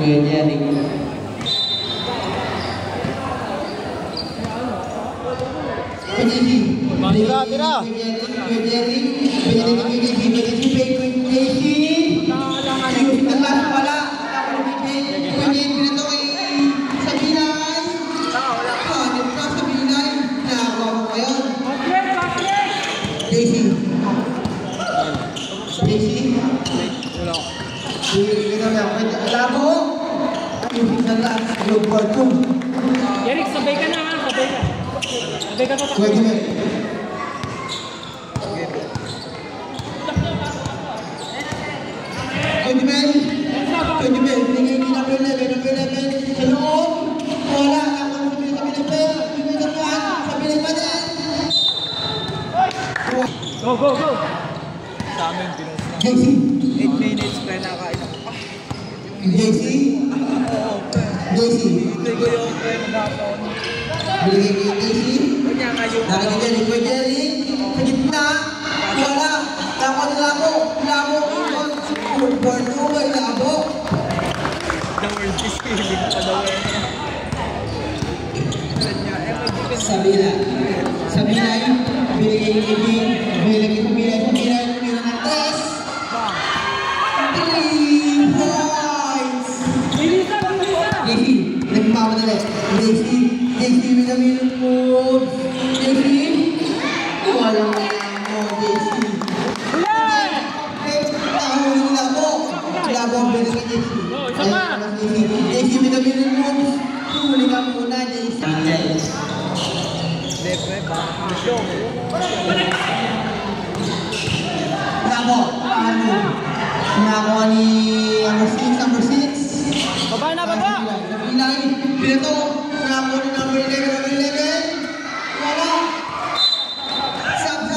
Kuya Jerry. Tira, tira. Kuya Jerry. Eric, sabay ka na ha, sabay ka. Sabay ka pa. Pwede ba? Pwede ba? Pwede ba? Tingin nyo na level. Sa loob. Wala. Ako sa pinagpapilipin. Pinagpapilipin. Sa pinagpapilipin. Go. Sa amin, pinost na. JC. 8 minutes pa nakain. JC. JC. Hintay ko yung friend na hapon. Binigay ko yung JC. Kanya kayo. Nakikita ni Kuya Jerry. Sa gitna. Wala. Labo. Labo. The world is healing pa daw eh. Kanya, Sabinay. Binigay yung ibig. Binigay ng test. 3 points. JC. Nagmamadali. JC. Minamilong moves. JC. Walang JC. Labo ang binigay JC. JC minamilong moves. Huli ka muna JC. Lepe, bakit show? Labo. Nakakuha ni number 6. Baba na, baba. Nabilay. Pinato. Nakakuha ni number 11. Wala. Sab.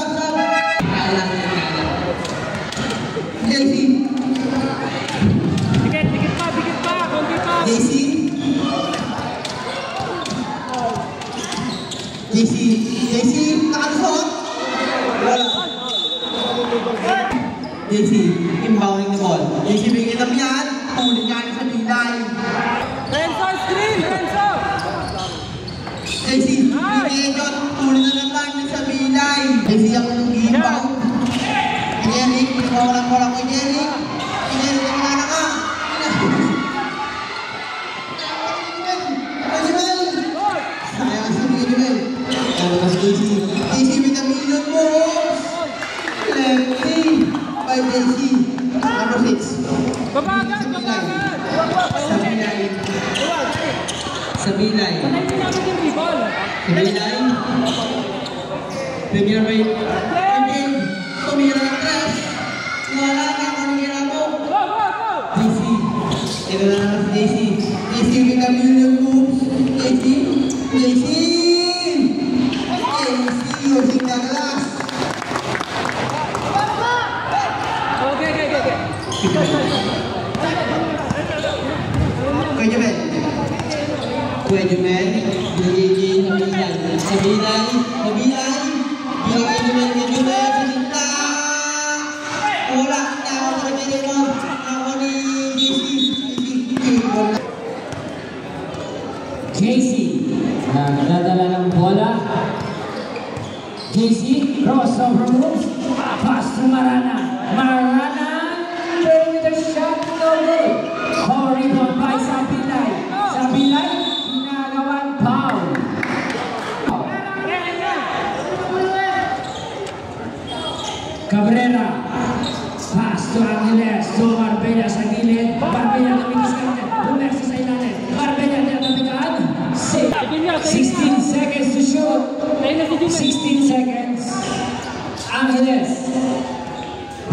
JC. Dikit pa, konti pa. JC, nakalusot. Wala. JC, inbounding the ball. JC, bigyan na yan. Ulit niya sa bilay. Renzo, screen, Renzo. JC, bigyan yun. Ulit na naman sa bilay. JC, ako nung inbound. Jerry, walang ko Jerry. Jerry, nagmana ka. JC with a million moves. Lefty by JC. Number 6. Babagan. Sabilay. Panayin namin yung ribol. Sabilay. Premier by Tumira ng 3. Wala na kung ngira mo. Go. JC. Ito na lang si JC. JC with a million moves. JC. Using the glass. Okay. Kuya Jumel. Binigay Sabilay. Binigay Jumel. Sa gitna. Wala. Ako ni JC. Nagdadala ng bola. JC, crossover moves, pass to Marana. Playing with a shot, no good. Rebound by Sabilay. Ginagawang foul. Cabrera, pass to Angeles, to Marbella sa gilid. Marbella tumigas ka natin. Bumersa sa ilalim. Marbella tinatabigan. 16 seconds to shoot. 16 seconds. Angeles.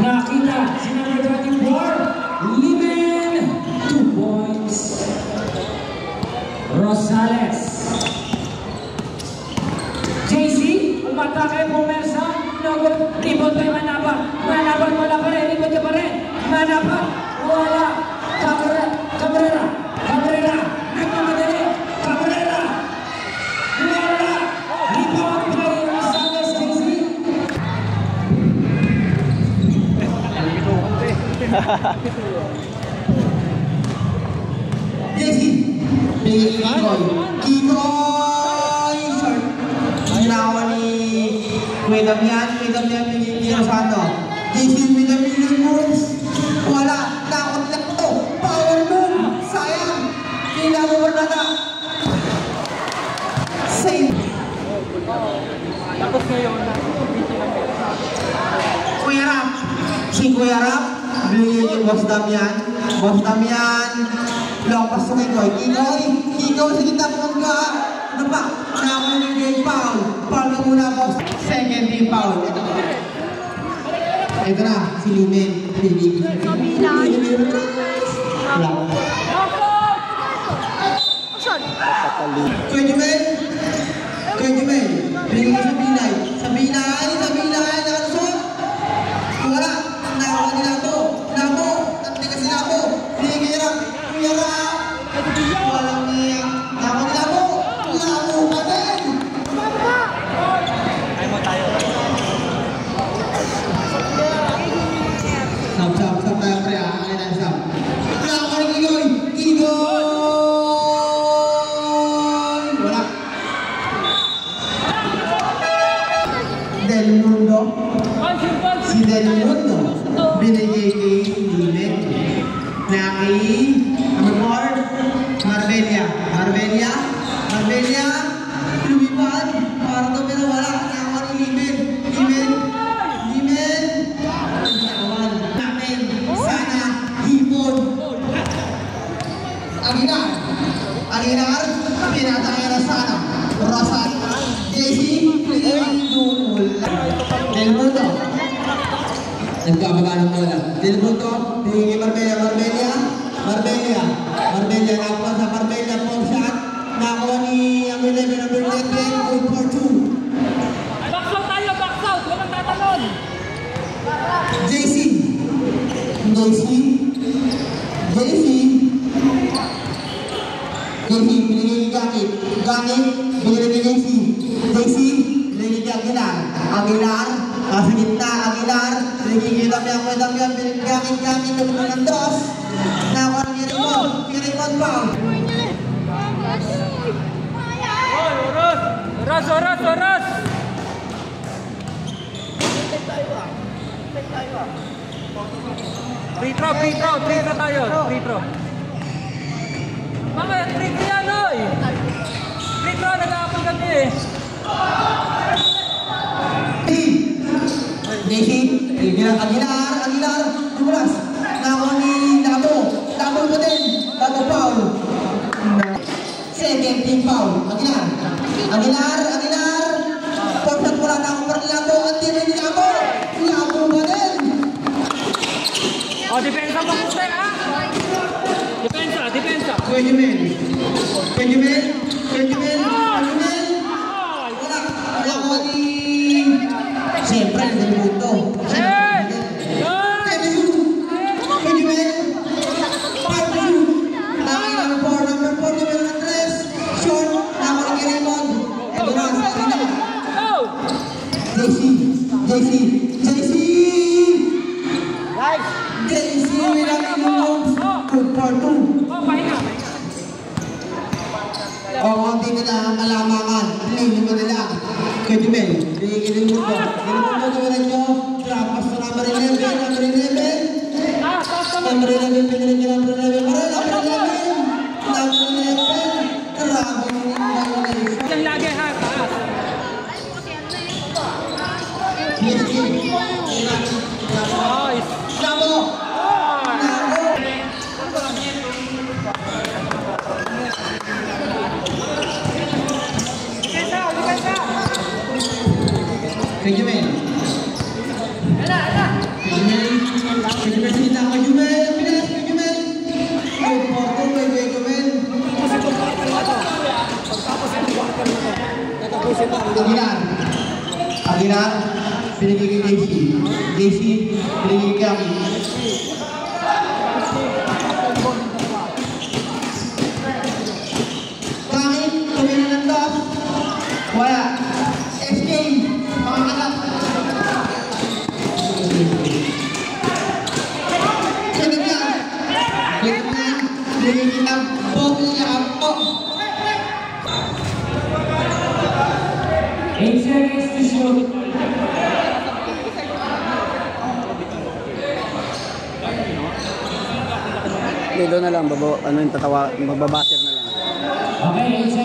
Nakita si number 24. Limen. 2 points. Rosales. JC. Umatake. Pumersa. Rebound kay Manapa. Wala pa rin. Rebound ka pa rin. Manapa. Wala. Cabrera. Nagmamadali. Cabrera. Wala. Rebound kay Rosales. JC. JC. Kikoy. Kikoy! Short. Ginawa ni Kuya Damian. Kuya Damian pinigil sa ano. JC with a million moves. Wala. Nakot lang ito. Power move. Sayang. Kinawa na. Save. Tapos ngayon, Kuya Rap. Si Kuya Rap. Bili Boss Damian. Boss Damian. Long pass to Kikoy. Kikoy sa kita po ka. Ano pa? Nakunin yung foul. Foul ka muna, boss. Second team foul. Ito na, si Lumen. Wala. Kuya Jumel. Kuya Jumel. Bili ko sa Binay. Sa Binay. Nakalusot. Wala. Nakakuha nila ako. Nanti kasi na ako. Kuya Rap. Walang niya. Nakakuha nila ako. Labo pa din. Ay mo tayo. Sab tayo pre. Ay na sab. Nakakuha ni Kigoy. Wala. Del Mundo. Si Del Mundo. Binigay kay Lumen. Marbella. Lumipad. Para ito pinawala. Nakakuha ni Limen. Namin. Sana. Hipon. Aguilar. Pinataya na sana. Rosat. JC. Del Mundo. Nagkababa ng bola. Del Mundo. Pinigay Marbella. Nakuha sa Marbella. Pong shot. Nakuha ni ang 11 number 10. Good for 2. box out, walang tatalon. JC. Binigay kay Gamit. Binigay kay JC. Binigay kay Aguilar. Nasa gitna, Aguilar. Binigay kay Damian. Binigay kay Gamit. Tulungan ng dos. Nakuha ni Raymond foul. Oras. Free throw tayo. Mama, free throw yan, oy. Free throw, nag-aapang kami eh. Aguilar. Dumulas. Nakuha ni Labo pa din. Labo foul. Second team foul. Aguilar. Pagkat wala na akong Labo. Ang tira ni Labo pa din. Depensa mo muna, ha? Depensa. Kuya Jumel. Wala. Nakuha ni... Siyempre, Del Mundo. Number 4, Jumel Andres. Short. Nakuha ni Raymond. Ito na, sa Arena. JC with a minimum. Good for 2. Ang hindi nila malamangan. Pinili mo nila. Kuya Jumel. Pinili mo ito. Gawin nyo. Trapas na number 11. Number 11. Pinili nyo number 11. Number 11. Grabe mo yung Yang lagi, ha? Nice. Bravo! Kuya Jumel. Kita Kuya Jumel. Pinas Kuya Jumel. Good for 2 kay Kuya Jumel. Aguilar. Pinigay kay JC. Pinigay kay Aki. Gamit. Tumira ng dos. Wala. SK. Mga anak. Pinigay kita. bottle niya po. 8 seconds to shoot. Dito na lang, ano yung tatawa, magbabaser na lang. Okay, 8